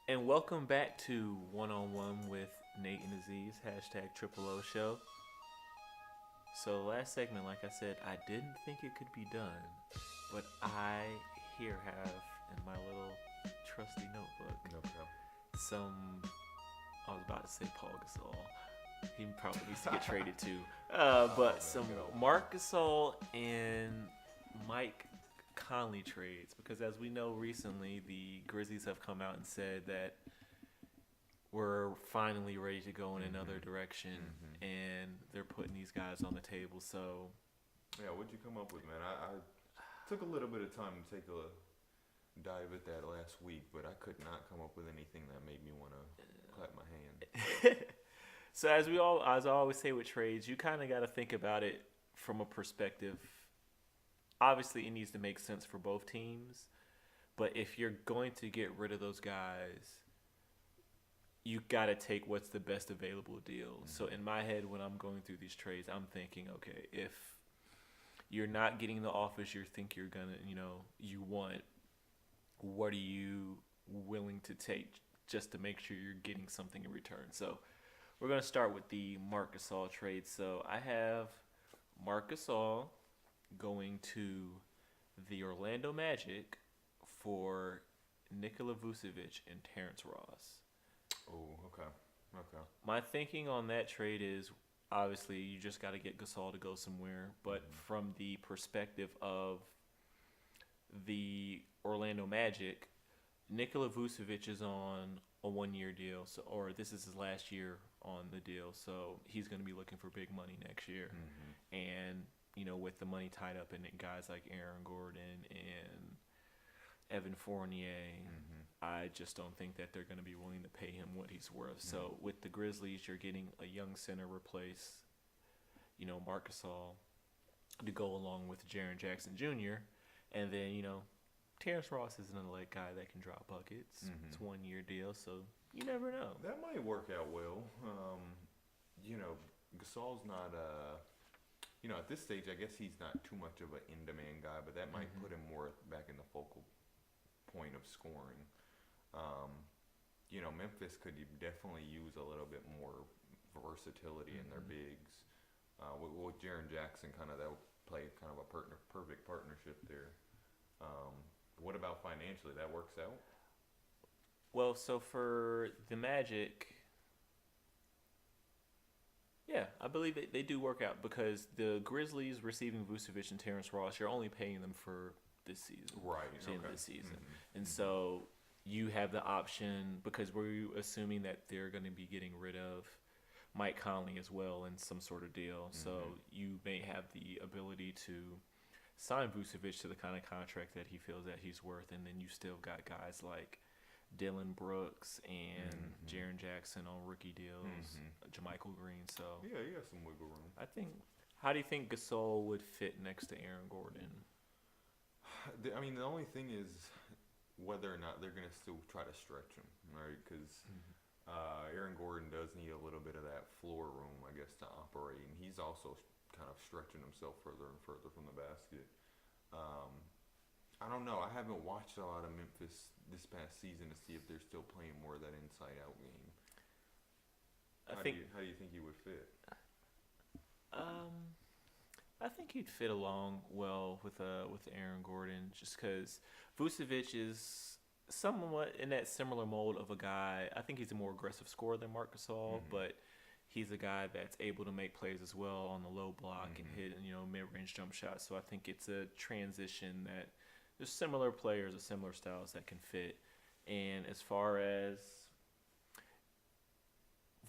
And welcome back to One on One with Nate and Aziz, hashtag Triple O Show. So, last segment, like I said, I didn't think it could be done, but I here have in my little trusty notebook Okay. some, I was about to say Paul Gasol. He probably needs to get traded too. Man, But some good old Marc Gasol and Mike Conley trades because, as we know, recently the Grizzlies have come out and said that we're finally ready to go in another direction, and they're putting these guys on the table. So, Yeah, what'd you come up with, man? I took a little bit of time to take a dive at that last week, but I could not come up with anything that made me want to clap my hand. so as I always say with trades, you kind of got to think about it from a perspective. Obviously, it needs to make sense for both teams, but if you're going to get rid of those guys, you got to take what's the best available deal. So in my head, when I'm going through these trades, I'm thinking, okay, if you're not getting the offers you think you're gonna, you want, what are you willing to take just to make sure you're getting something in return? So we're gonna start with the Marc Gasol trade. So I have Marc Gasol going to the Orlando Magic for Nikola Vucevic and Terrence Ross. Oh, okay. Okay. My thinking on that trade is obviously you just got to get Gasol to go somewhere, but from the perspective of the Orlando Magic, Nikola Vucevic is on a 1 year deal, so or this is his last year on the deal, so he's going to be looking for big money next year, and with the money tied up in it, guys like Aaron Gordon and Evan Fournier, I just don't think that they're going to be willing to pay him what he's worth. So with the Grizzlies, you're getting a young center replace, Marc Gasol to go along with Jaren Jackson Jr. And then, Terrence Ross is another guy that can drop buckets. It's 1 year deal, so you never know. That might work out well. Gasol's not at this stage, I guess he's not too much of an in-demand guy, but that might put him more back in the focal point of scoring. Memphis could definitely use a little bit more versatility in their bigs. With Jaren Jackson, that would play kind of a perfect partnership there. What about financially? That works out? Well, so for the Magic, yeah, I believe they do work out because the Grizzlies receiving Vucevic and Terrence Ross, you're only paying them for this season. Right. The end of the season. And so you have the option because we're assuming that they're going to be getting rid of Mike Conley as well in some sort of deal. So you may have the ability to sign Vucevic to the kind of contract that he feels that he's worth, and then you still got guys like Dylan Brooks and Jaren Jackson on rookie deals, JaMychal Green. So Yeah, you got some wiggle room. I think. How do you think Gasol would fit next to Aaron Gordon? The only thing is whether or not they're going to still try to stretch him, right? Because Aaron Gordon does need a little bit of that floor room, I guess, to operate, and he's also kind of stretching himself further and further from the basket. I don't know. I haven't watched a lot of Memphis this past season to see if they're still playing more of that inside-out game. How do you think he would fit? I think he'd fit along well with Aaron Gordon, just because Vucevic is somewhat in that similar mold of a guy. I think he's a more aggressive scorer than Marc Gasol, but he's a guy that's able to make plays as well on the low block and hit mid-range jump shots. So I think it's a transition that there's similar players of similar styles that can fit. And as far as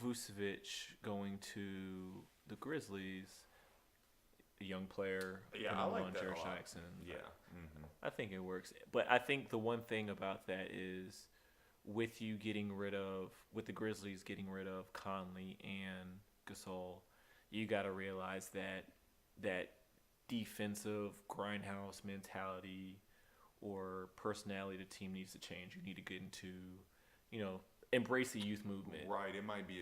Vucevic going to the Grizzlies, a young player, I like on that Jaren a lot. Jackson. Yeah. I think it works. But I think the one thing about that is with the Grizzlies getting rid of Conley and Gasol, you got to realize that defensive grindhouse mentality or personality the team needs to change. You need to get into, embrace the youth movement. Right. It might be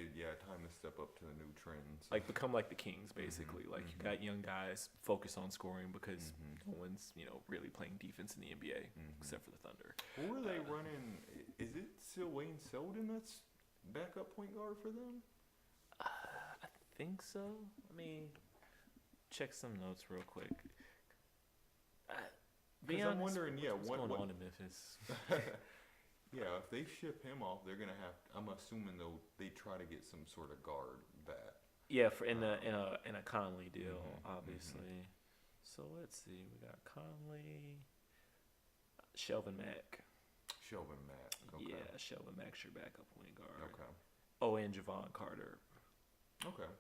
time to step up to the new trends. Become like the Kings, basically. You got young guys focus on scoring because no one's, really playing defense in the NBA except for the Thunder. Who are they running? Is it still Wayne Selden that's backup point guard for them? I think so. Let me check some notes real quick. Because I'm wondering, what's going on in Memphis? Yeah, if they ship him off, they're gonna have. I'm assuming they try to get some sort of guard back. Yeah, for in a Conley deal, obviously. So let's see. We got Conley, Shelvin Mack. Okay. Yeah, Shelvin Mack's your backup point guard. Okay. Oh, and Javon Carter. Okay.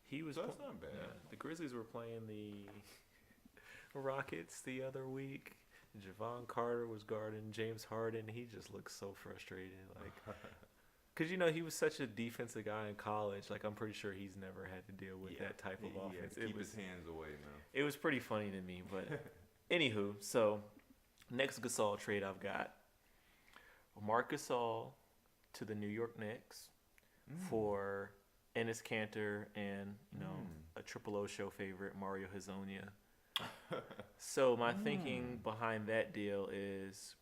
He was. So that's not bad. Yeah, the Grizzlies were playing the Rockets the other week. Javon Carter was guarding James Harden. He just looked so frustrated, like, because he was such a defensive guy in college. Like, I'm pretty sure he's never had to deal with that type of offense. Keep his hands away, man. It was pretty funny to me, but anywho, so next Gasol trade I've got Marc Gasol to the New York Knicks for Enes Kanter and a Triple O show favorite Mario Hezonja. So my thinking behind that deal is,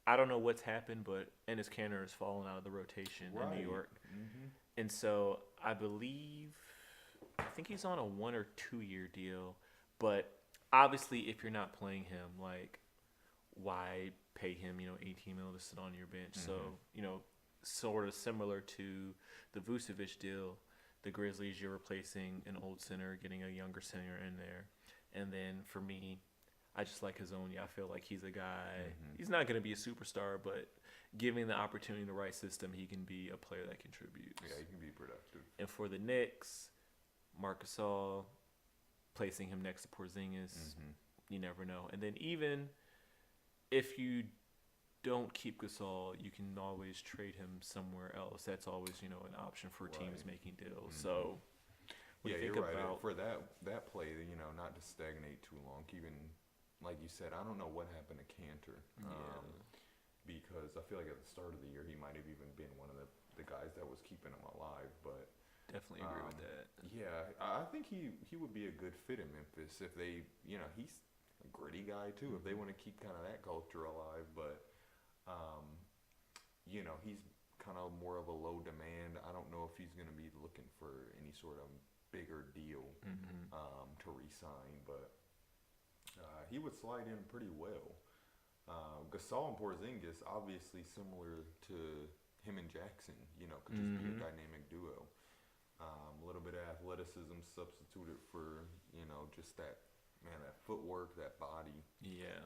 I don't know what's happened, but Enes Kanter has fallen out of the rotation in New York, and so I think he's on a 1 or 2 year deal. But obviously, if you're not playing him, like, why pay him, $18 million to sit on your bench? So sort of similar to the Vucevic deal, the Grizzlies, you're replacing an old center, getting a younger center in there. And then for me, I just like Hezonja. I feel like he's a guy. He's not going to be a superstar, but giving the opportunity in the right system, he can be a player that contributes. Yeah, he can be productive. And for the Knicks, Marc Gasol, placing him next to Porzingis, you never know. And then even if you don't keep Gasol, you can always trade him somewhere else. That's always, an option for teams making deals. So. Yeah, you're right. For that play, not to stagnate too long. Even like you said, I don't know what happened to Kanter, because I feel like at the start of the year he might have even been one of the guys that was keeping him alive. But definitely agree with that. Yeah, I think he would be a good fit in Memphis if they, he's a gritty guy too. If they want to keep kind of that culture alive, but he's kind of more of a low demand. I don't know if he's going to be looking for any sort of bigger deal to re-sign, but he would slide in pretty well. Gasol and Porzingis, obviously similar to him and Jackson, could just be a dynamic duo. A little bit of athleticism substituted for, just that footwork, that body. Yeah.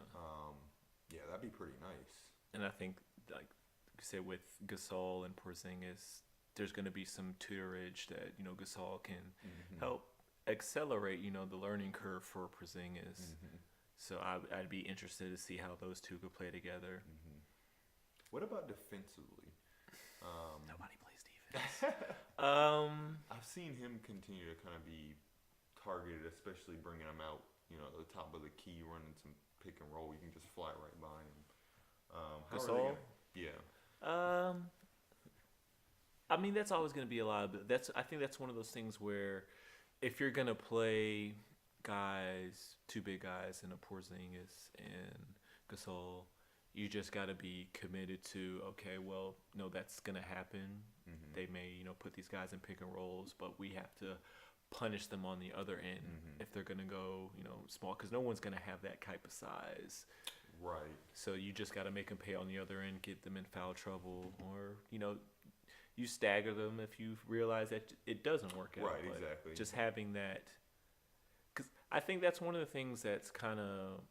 That'd be pretty nice. And I think, like you said, with Gasol and Porzingis, there's going to be some tutorage that, Gasol can help accelerate, the learning curve for Porzingis. So I'd be interested to see how those two could play together. What about defensively? Nobody plays defense. I've seen him continue to kind of be targeted, especially bringing him out, the top of the key, running some pick and roll. You can just fly right by him. Gasol? Yeah. I mean, that's always going to be a lot of. I think that's one of those things where, if you're going to play two big guys in a Porzingis and Gasol, you just got to be committed to, okay, well, no, that's going to happen. They may, put these guys in pick and rolls, but we have to punish them on the other end if they're going to go, small, because no one's going to have that type of size. Right. So you just got to make them pay on the other end, get them in foul trouble, or, you stagger them if you realize that it doesn't work out. Right, exactly. Just having that, because I think that's one of the things that's kind of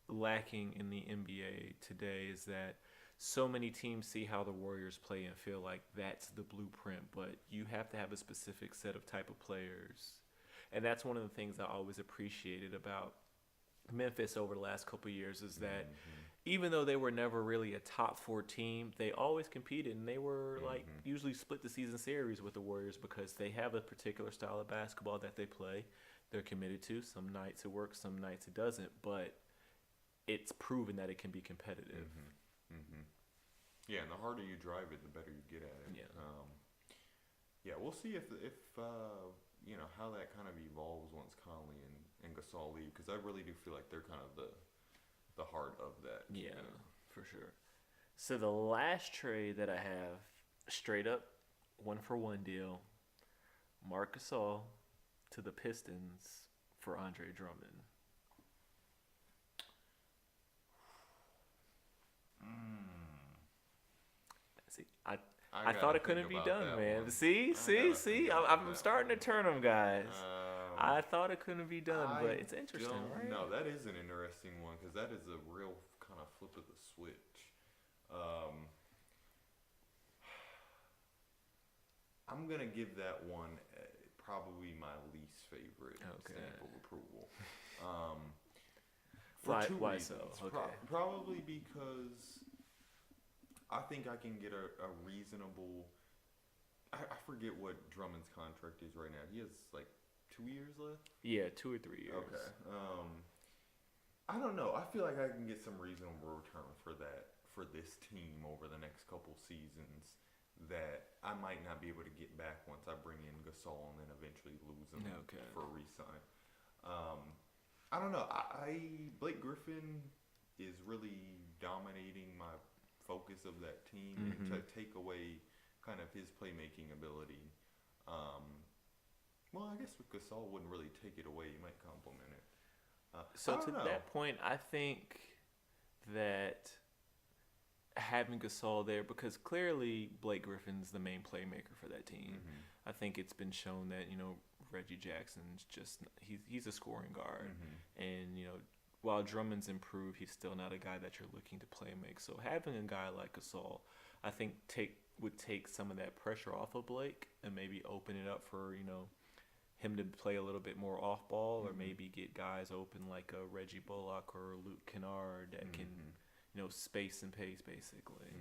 lacking in the NBA today is that so many teams see how the Warriors play and feel like that's the blueprint, but you have to have a specific set of type of players. And that's one of the things I always appreciated about Memphis over the last couple of years is that even though they were never really a top 4 team, they always competed, and they were like usually split the season series with the Warriors because they have a particular style of basketball that they play. They're committed to. Some nights it works, some nights it doesn't, but it's proven that it can be competitive. Yeah, and the harder you drive it, the better you get at it. Yeah, we'll see if how that kind of evolves once Conley and Gasol leave, because I really do feel like they're kind of the heart of that. Yeah, for sure. So the last trade that I have, straight up, 1-for-1 deal, Marc Gasol to the Pistons for Andre Drummond. See, I thought it couldn't be done, man. One. See. I'm starting to turn them, guys. I thought it couldn't be done, but it's interesting, right? No, that is an interesting one because that is a real kind of flip of the switch. I'm gonna give that one probably my least favorite stamp of approval. For two reasons. So? Okay. Probably because I think I can get a reasonable. I forget what Drummond's contract is right now. He has like 2 years left. Yeah, 2 or 3 years. Okay. I don't know. I feel like I can get some reasonable return for this team over the next couple seasons that I might not be able to get back once I bring in Gasol and then eventually lose him for a re-sign. I don't know. Blake Griffin is really dominating my focus of that team, and to take away kind of his playmaking ability. Well, I guess with Gasol wouldn't really take it away. He might complement it. So to that point, I think that having Gasol there, because clearly Blake Griffin's the main playmaker for that team. I think it's been shown that, Reggie Jackson's just he's a scoring guard, and while Drummond's improved, he's still not a guy that you're looking to play make. So having a guy like Gasol, I think would take some of that pressure off of Blake and maybe open it up for him to play a little bit more off ball, or maybe get guys open like a Reggie Bullock or Luke Kennard that can space and pace basically.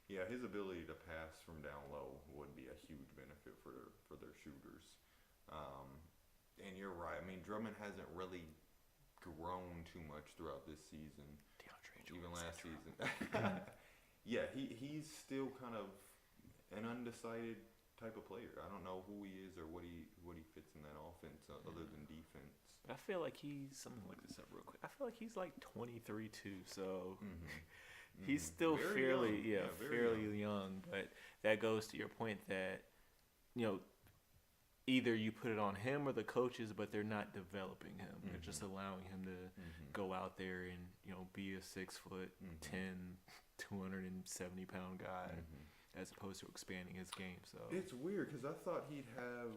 Yeah, his ability to pass from down low would be a huge benefit for their shooters. And you're right. I mean, Drummond hasn't really grown too much throughout this season. Even last season. Yeah, he's still kind of an undecided type of player. I don't know who he is or what he fits in that offense other than defense. But I feel like I'm gonna look this up real quick. I feel like he's like 23 too, so he's still fairly young. But that goes to your point that either you put it on him or the coaches, but they're not developing him. They're just allowing him to go out there and be a 6'10", 270-pound guy, as opposed to expanding his game. So it's weird because I thought he'd have,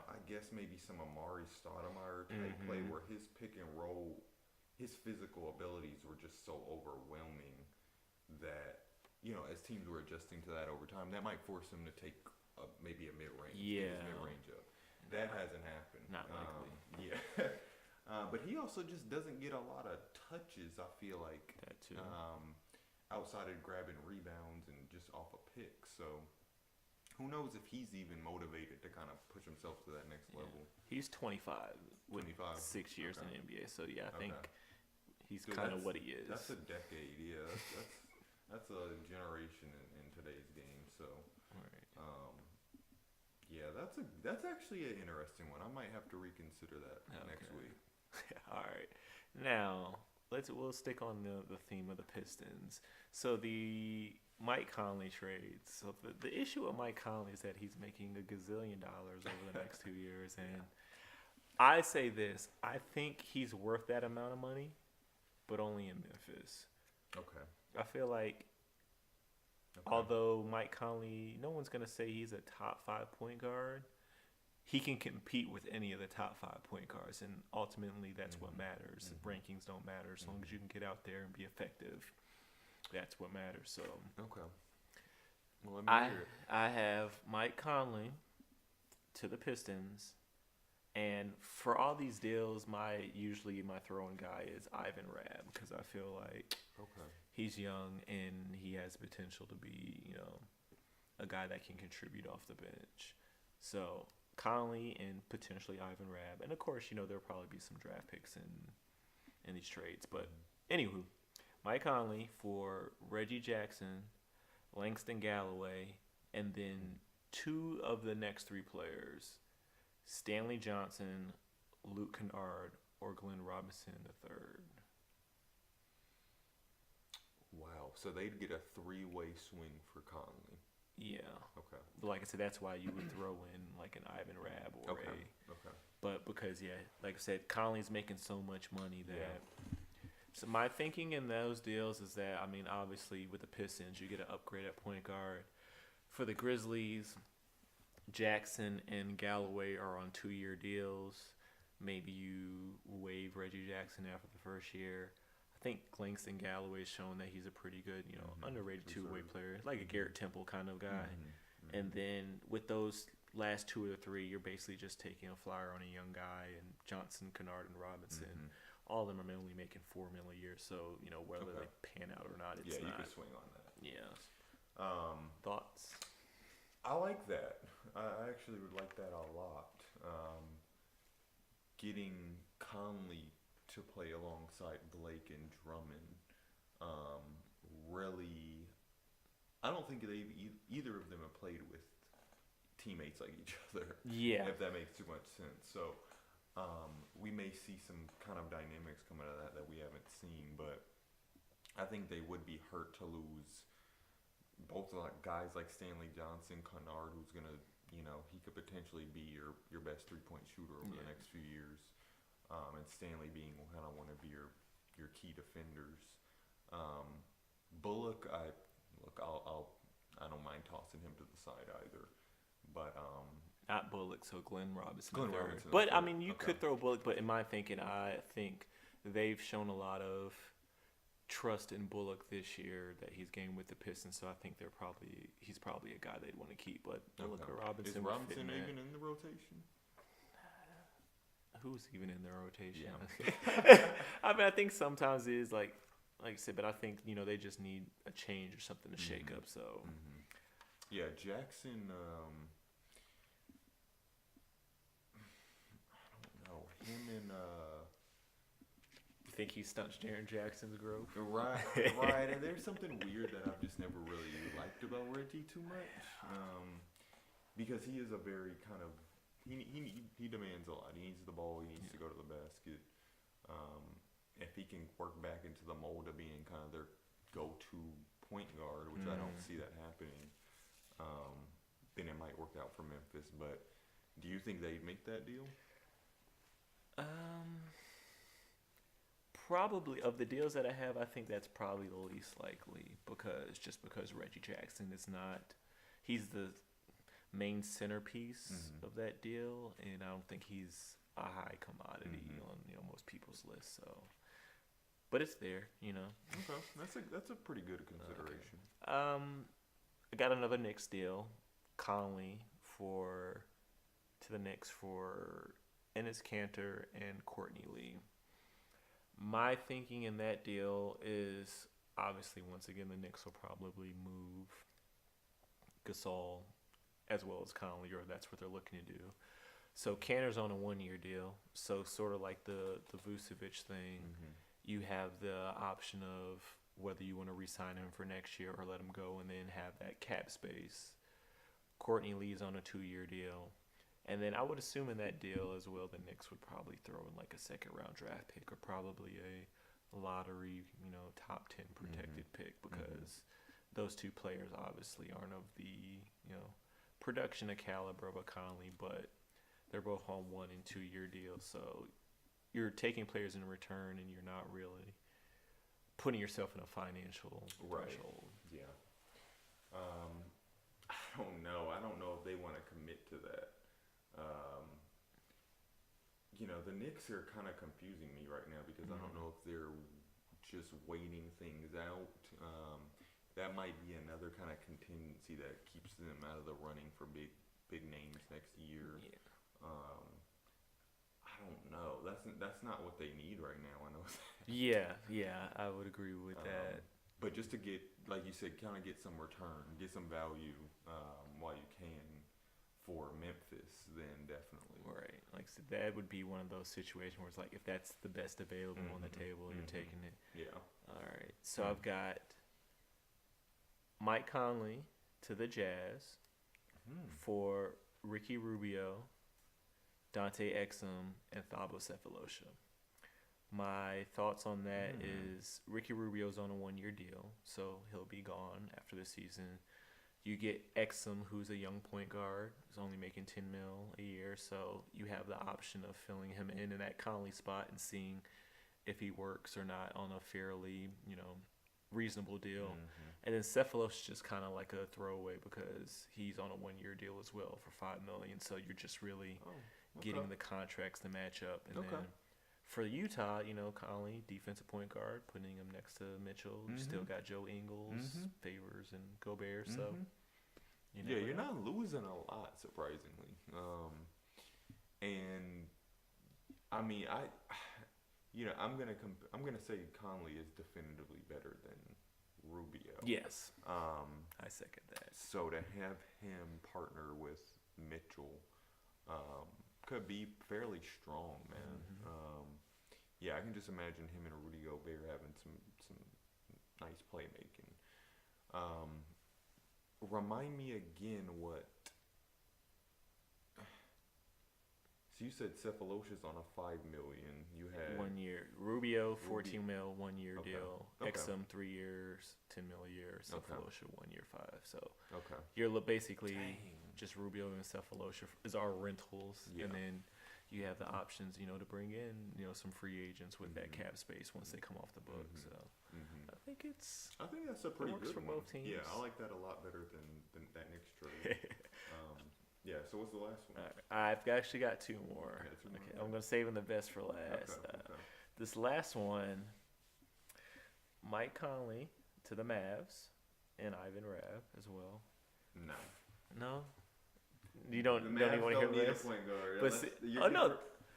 I guess maybe some Amari Stoudemire type play where his pick and roll, his physical abilities were just so overwhelming that as teams were adjusting to that over time, that might force him to take maybe a mid-range. Yeah. Mid-range up. That hasn't happened. Not likely. Yeah. But he also just doesn't get a lot of touches, I feel like. That too. Outside of grabbing rebounds and just off a pick. So who knows if he's even motivated to kind of push himself to that next level. He's 25 with 6 years in the NBA. So, I think he's kind of what he is. That's a decade, yeah. That's a generation in today's game. So, yeah, that's actually an interesting one. I might have to reconsider that next week. All right. Now, we'll stick on the theme of the Pistons. So the Mike Conley trade. So the issue with Mike Conley is that he's making $1 gazillion over the next 2 years, and I say this: I think he's worth that amount of money, but only in Memphis. Okay. I feel like. Although Mike Conley, no one's going to say he's a top 5 point guard, he can compete with any of the top 5 point guards, and ultimately that's what matters. Rankings don't matter. As long as you can get out there and be effective, that's what matters. So, well, let me hear it. I have Mike Conley to the Pistons, and for all these deals, usually my throw-in guy is Ivan Rabb, because I feel like he's young and he has potential to be, a guy that can contribute off the bench. So Conley and potentially Ivan Rabb, and of course, there'll probably be some draft picks in these trades. But anywho, Mike Conley for Reggie Jackson, Langston Galloway, and then 2 of the next 3 players: Stanley Johnson, Luke Kennard, or Glenn Robinson III. Wow. Oh, so they'd get a 3-way swing for Conley. Yeah. Okay. But like I said, that's why you would throw in like an Ivan Rabb or Okay. a. Okay. But because like I said, Conley's making so much money that. So my thinking in those deals is that, I mean, obviously with the Pistons, you get an upgrade at point guard. For the Grizzlies, Jackson and Galloway are on 2-year deals. Maybe you waive Reggie Jackson after the first year. I think Langston Galloway's shown that he's a pretty good, underrated two-way player, like a Garrett Temple kind of guy. And then with those last 2 or 3, you're basically just taking a flyer on a young guy, and Johnson, Kennard, and Robinson. All of them are only making $4 million a year, so whether they pan out or not, it's not. You could swing on that. Yeah. Thoughts? I like that. I actually would like that a lot. Getting Conley to play alongside Blake and Drummond, really, I don't think either of them have played with teammates like each other. Yeah. If that makes too much sense. So. We may see some kind of dynamics come out of that we haven't seen, but I think they would be hurt to lose both guys like Stanley Johnson, Kennard, who's gonna, he could potentially be your best 3-point shooter over the next few years, and Stanley being kind of one of your key defenders. Bullock, I don't mind tossing him to the side either, but. Not Bullock, so Glenn Robinson. Robinson. But, I mean, you could throw Bullock, but in my thinking, I think they've shown a lot of trust in Bullock this year that he's gained with the Pistons, so I think he's probably a guy they'd want to keep. But Bullock or Robinson. Is Robinson even in the rotation? Who's even in their rotation? Yeah. I mean, I think sometimes it is like I said, but I think, they just need a change or something to shake up, so. Yeah, Jackson, him and you think he stunts Jaren Jackson's growth? Right. And there's something weird that I've just never really liked about Reggie too much, because he is a very kind of he demands a lot. He needs the ball. He needs to go to the basket. If he can work back into the mold of being kind of their go-to point guard, which I don't see that happening, then it might work out for Memphis. But do you think they'd make that deal? Probably of the deals that I have, I think that's probably the least likely because Reggie Jackson is not, he's the main centerpiece of that deal, and I don't think he's a high commodity on most people's list. So, but it's there, Okay, that's a pretty good consideration. I got another Knicks deal, Conley to the Knicks for Enes Kanter and Courtney Lee. My thinking in that deal is, obviously, once again, the Knicks will probably move Gasol as well as Conley, or that's what they're looking to do. So Kanter's on a 1-year deal, so sort of like the Vucevic thing. You have the option of whether you want to re-sign him for next year or let him go and then have that cap space. Courtney Lee's on a 2-year deal. And then I would assume in that deal as well, the Knicks would probably throw in like a second-round draft pick or probably a lottery, top 10 protected pick, because those two players obviously aren't of the, production of caliber of a Conley, but they're both on 1- and 2-year deals. So you're taking players in return, and you're not really putting yourself in a financial threshold. Yeah. I don't know. I don't know if they want to commit to that. The Knicks are kind of confusing me right now because I don't know if they're just waiting things out. That might be another kind of contingency that keeps them out of the running for big names next year. Yeah. I don't know. That's not what they need right now. I know that. Yeah, I would agree with that. But just to get, like you said, kind of get some return, get some value while you can for Memphis, then definitely. Right. Like I said, that would be one of those situations where it's like, if that's the best available on the table, you're taking it. Yeah. All right. So I've got Mike Conley to the Jazz for Ricky Rubio, Dante Exum, and Thabo Cephalosha. My thoughts on that is Ricky Rubio's on a 1-year deal, so he'll be gone after the season. You get Exum, who's a young point guard, who's only making $10 million a year, so you have the option of filling him in that Conley spot and seeing if he works or not on a fairly, reasonable deal. And then Cephalo's just kind of like a throwaway because he's on a 1-year deal as well for $5 million. So you're just really getting the contracts to match up. And then for Utah, Conley, defensive point guard, putting him next to Mitchell. You still got Joe Ingles, Favors, and Gobert. So you're not losing a lot, surprisingly. And I mean, I'm gonna say Conley is definitively better than Rubio. Yes. I second that. So to have him partner with Mitchell could be fairly strong, man. I can just imagine him and Rudy Gobert having some nice playmaking. Remind me again what. So you said Cephalosha's on a $5 million. You had 1 year. Rubio, 14 mil, 1-year deal. Okay. Exum, 3 years, 10 mil a year. Cephalosha, 1 year, 5. So okay. you're basically just Rubio and Cephalosha is our rentals, and then you have the options, to bring in, some free agents with that cap space once they come off the books. So I think that's a pretty works good for one. both teams. Yeah, I like that a lot better than that next trade. So what's the last one? I've actually got 2 more. Okay, I'm going to save the best for last. Okay. This last one, Mike Conley to the Mavs and Ivan Rabb as well. No? You don't even want to hear this? But no.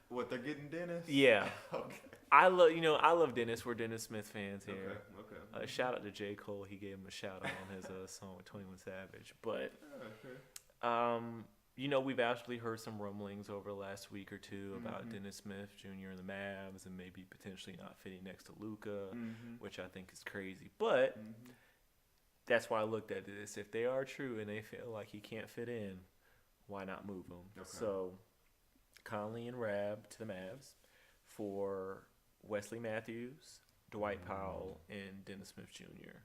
What, they're getting Dennis? Yeah. Okay. I love Dennis. We're Dennis Smith fans here. Okay. Shout out to J. Cole. He gave him a shout out on his song with 21 Savage. But we've actually heard some rumblings over the last week or two about Dennis Smith Jr. and the Mavs and maybe potentially not fitting next to Luka, which I think is crazy. But that's why I looked at this. If they are true and they feel like he can't fit in, why not move him? Okay. So Conley and Rabb to the Mavs for Wesley Matthews, Dwight Powell, and Dennis Smith Jr.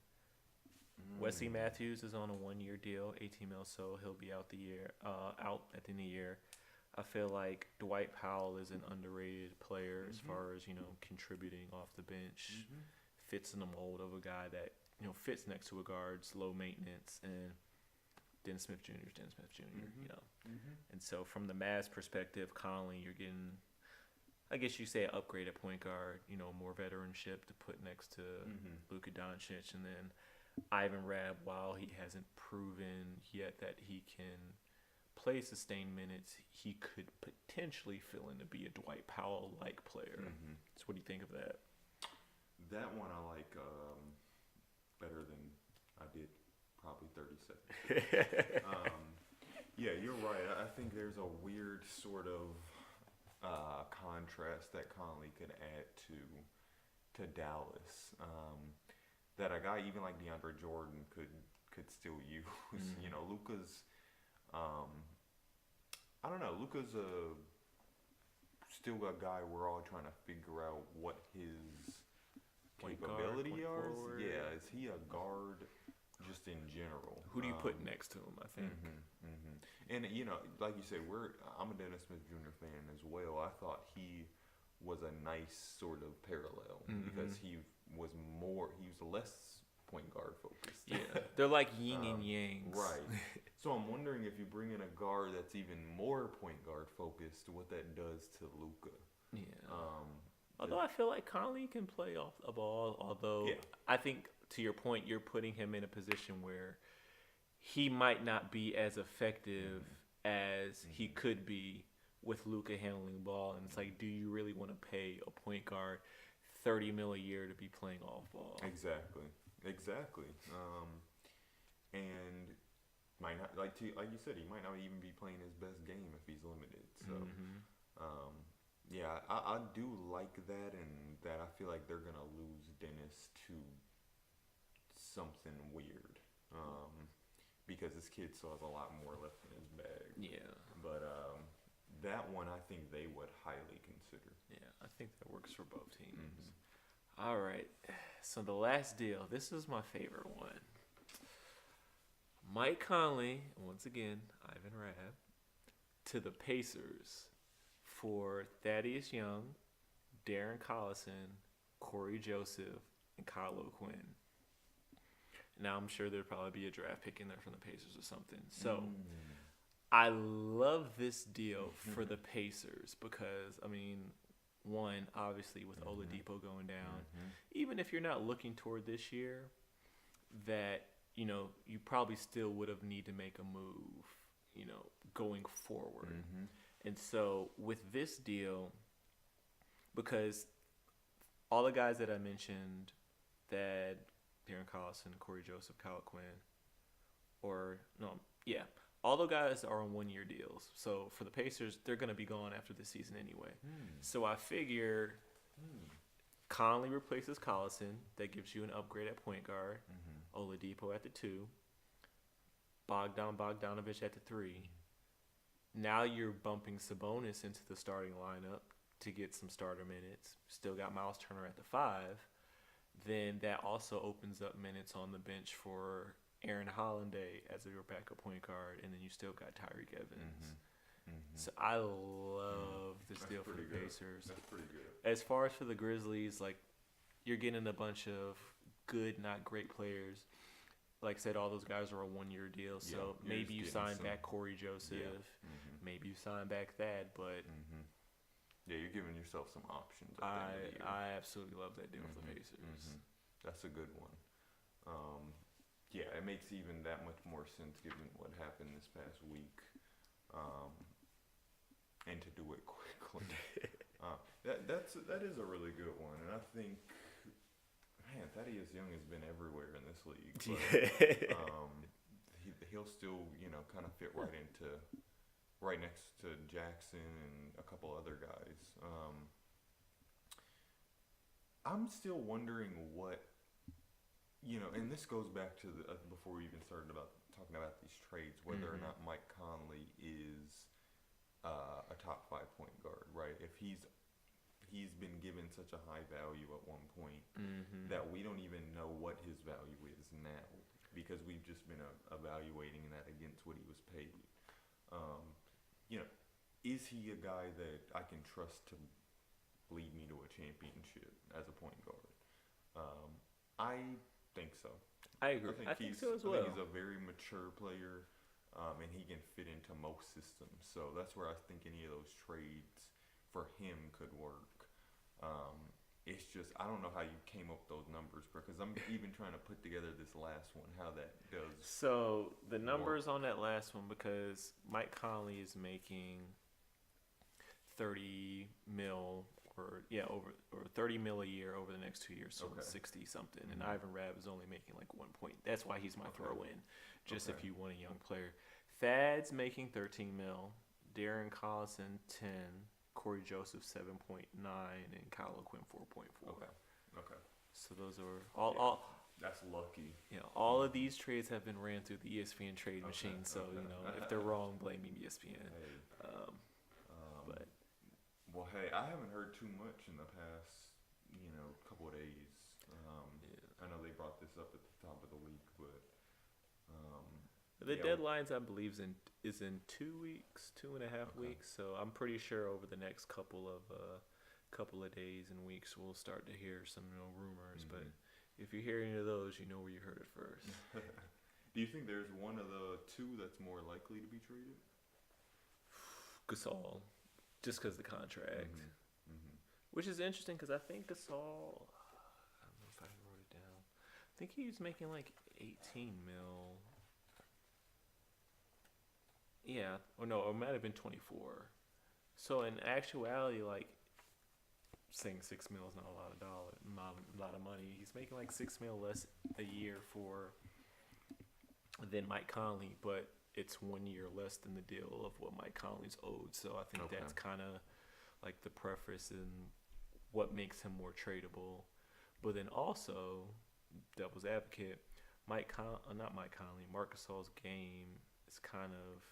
Wesley Matthews is on a 1-year deal, 18 mil, so he'll be out at the end of the year. I feel like Dwight Powell is an underrated player as far as contributing off the bench, fits in the mold of a guy that fits next to a guard's low maintenance, and Dennis Smith Jr. is Dennis Smith Jr. And so from the Mavs perspective, Conley, you're getting, I guess you say, an upgraded point guard, more veteranship to put next to Luka Doncic, and then Ivan Rabb, while he hasn't proven yet that he can play sustained minutes, he could potentially fill in to be a Dwight Powell-like player. So what do you think of that? That one I like better than I did probably 30 seconds. You're right. I think there's a weird sort of contrast that Conley could add to Dallas. That a guy even like DeAndre Jordan could still use. Luka's I don't know. Luka's still a guy we're all trying to figure out what his capability is. Yeah, is he a guard just in general? Who do you put next to him, I think? And like you said, I'm a Dennis Smith Jr. fan as well. I thought he was a nice sort of parallel because he was less point guard focused. Yeah, they're like yin and yangs. Right. So I'm wondering if you bring in a guard that's even more point guard focused, what that does to Luka. Yeah. Although I feel like Conley can play off the ball. Although I think, to your point, you're putting him in a position where he might not be as effective as he could be with Luka handling the ball. And it's like, do you really want to pay a point guard $30 million a year to be playing off ball? Exactly. And might not, like you said, he might not even be playing his best game if he's limited. So, I do like that, and that I feel like they're gonna lose Dennis to something weird, because this kid still has a lot more left in his bag. Yeah. But that one I think they would highly consider. Yeah, I think that works for both teams. All right. So the last deal. This is my favorite one. Mike Conley, once again, Ivan Rabb, to the Pacers for Thaddeus Young, Darren Collison, Corey Joseph, and Kyle O'Quinn. Now, I'm sure there'd probably be a draft pick in there from the Pacers or something. So, I love this deal for the Pacers because, I mean, one, obviously, with Oladipo going down, even if you're not looking toward this year, that, you know, you probably still would have need to make a move, you know, going forward. And so, with this deal, because all the guys that I mentioned, that Darren Collison, Corey Joseph, Kyle Quinn, all the guys are on 1-year deals. So for the Pacers, they're going to be gone after this season anyway. So I figure Conley replaces Collison. That gives you an upgrade at point guard. Oladipo at the 2. Bogdanovich at the 3. Now you're bumping Sabonis into the starting lineup to get some starter minutes. Still got Miles Turner at the 5. Then that also opens up minutes on the bench for Aaron Holiday as your backup point guard, and then you still got Tyreek Evans. So I love this deal for the Pacers. That's pretty good. As far as for the Grizzlies, like, you're getting a bunch of good, not great players. Like I said, all those guys are a 1-year deal, so maybe you sign back Corey Joseph, maybe you sign back Thad, but yeah, you're giving yourself some options. I absolutely love that deal for the Pacers. That's a good one. Yeah, it makes even that much more sense given what happened this past week, and to do it quickly. That is a really good one, and I think, man, Thaddeus Young has been everywhere in this league. But, he'll still, you know, kind of fit right next to Jackson and a couple other guys. I'm still wondering what. You know, and this goes back to before we even started talking about these trades, whether or not Mike Conley is a top 5 point guard, right? If he's been given such a high value at one point that we don't even know what his value is now because we've just been evaluating that against what he was paid. You know, is he a guy that I can trust to lead me to a championship as a point guard? I think so. I agree. I think so as well. I think he's a very mature player, and he can fit into most systems. So that's where I think any of those trades for him could work. It's just, I don't know how you came up with those numbers, because I'm even trying to put together this last one, how that does. So the numbers on that last one, because Mike Conley is making $30 million or $30 million a year over the next 2 years, so it's 60 something. And Ivan Rabb is only making like 1 point. That's why he's my throw in, just if you want a young player. Thad's making $13 million, Darren Collison 10, Corey Joseph 7.9, and Kyle O'Quinn 4.4. Okay. So those are all. That's lucky. You know, all of these trades have been ran through the ESPN trade machine. So you know, if they're wrong, blaming ESPN. But. Well, hey, I haven't heard too much in the past, couple of days. I know they brought this up at the top of the week, but the deadlines, I believe, is in 2 weeks, 2.5 weeks. So I'm pretty sure over the next couple of days and weeks, we'll start to hear some rumors. But if you hear any of those, you know where you heard it first. Do you think there's one of the two that's more likely to be traded? Gasol. Just because of the contract. Which is interesting because I think Gasol, I don't know if I wrote it down. I think he was making like 18 mil. Yeah. Or no, it might have been 24. So in actuality, like, saying 6 mil is not a lot of money. He's making like 6 mil less a year than Mike Conley, but it's 1 year less than the deal of what Mike Conley's owed. So I think that's kind of like the preference and what makes him more tradable. But then also, devil's advocate, Marc Gasol's game is kind of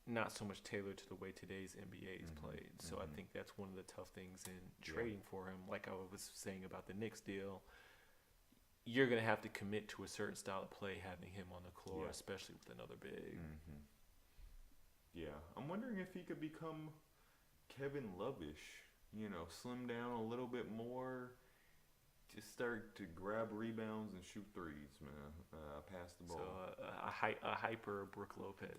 not so much tailored to the way today's NBA is played. So I think that's one of the tough things in trading for him. Like I was saying about the Knicks deal, you're going to have to commit to a certain style of play having him on the floor, especially with another big. Yeah, I'm wondering if he could become Kevin Lovish. You know, slim down a little bit more. Just start to grab rebounds and shoot threes, man. Pass the ball. So a hyper Brook Lopez.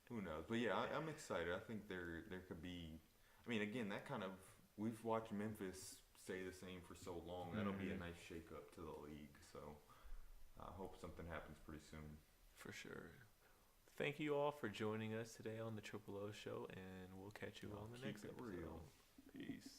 Who knows? But yeah, I'm excited. I think there could be. I mean, again, that kind of we've watched Memphis stay the same for so long. That'll be a nice shake up to the league. So I hope something happens pretty soon. For sure. Thank you all for joining us today on the Triple O Show, and we'll catch you on the next episode. Real. Peace.